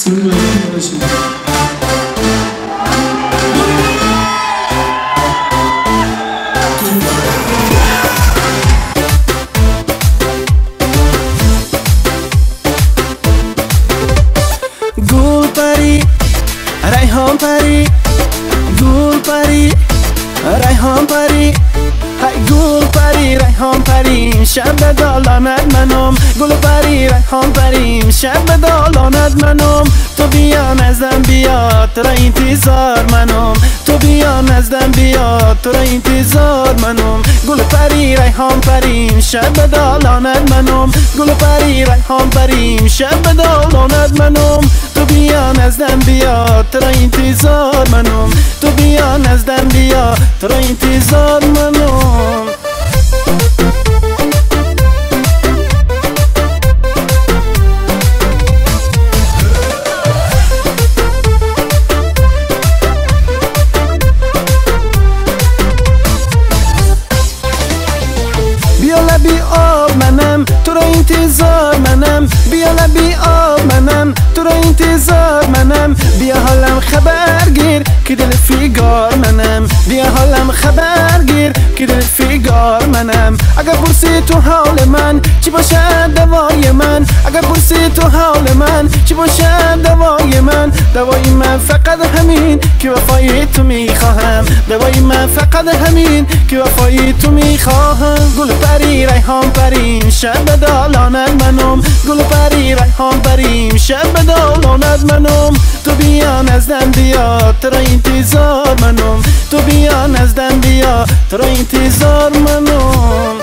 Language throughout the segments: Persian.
قسمت براتون باشیم. گل پری ریحان پری، گل پری ریحان پری، های گل پری ریحان پری، شب به دالانت منم. گل پری ریحان پری، شب به دالانت منم. تو بیا نزدم بیا، تو را انتظار منم. تو بیا نزدم بیا، تو را انتظار منم. گل پری ریحان پری، شب به دالانت منم. گل پری ریحان پری، شب به دالانت منم. تو بیا نزدم بیا، تو را انتظار منم. تو بیا نزدم بیا، تو را انتظار منم. بیا لبی آب منم، تو را انتظار منم. بیا لبی آب منم، تو را انتظار منم. بیا حالم خبر گیر که دل فیگار منم. بیا حالم خبر گیر که دل فیگار منم. اگر پرسی تو حال من چی باشد دوای من، اگر پرسی تو حال من چی باشد دوای من. دوای من فقط همین که وفای تو میخواهم. دوای من فقط همین که وفای تو میخواهم. گل پری ریحان پری، شب به دالانت منم. گل پری ریحان پری، شب به دالانت منم. تو بیا نزدم بیا، تو را انتظار منم. تو بیا نزدم بیا، تو را انتظار منم.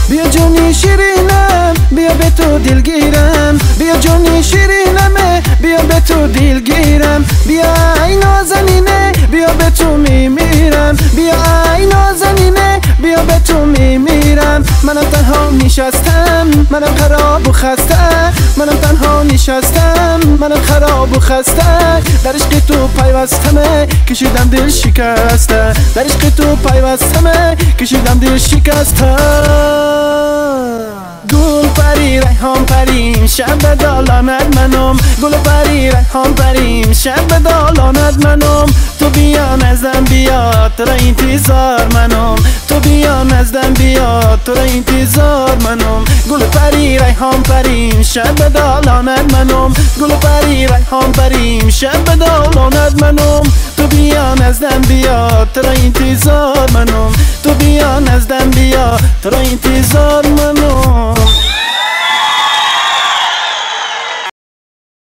بیا جونی شیرینم، بیا به تو دلگیرم. بیا جونی شیرینمه، بیا به تو دلگیرم. بیا ای نازنینه، بیا به تو میمیرم. بیا ای نازنینه، بیا به تو میمیرم. منم تنها نشستم، منم خراب و خسته. منم تنها نشستم، منم خراب و خسته. در عشق تو پیوستمه، کشیدم دل شکسته. در عشق تو پیوستمه، کشیدم دل شکسته. گل پری ریحان پری، شب به دالانت منم. گل پری ریحان پری، شب به دالانت منم. تو بیا نزدم بیا، تو را انتظار منم. تو بیا نزدم بیا، تو را انتظار منم. گل پری ریحان پری، شب به دالانت منم. گل پری ریحان پری، شب به دالانت منم. تو بیا نزدم بیا، تو را انتظار منم. تو بیا نزدم بیا، تو را انتظار منم.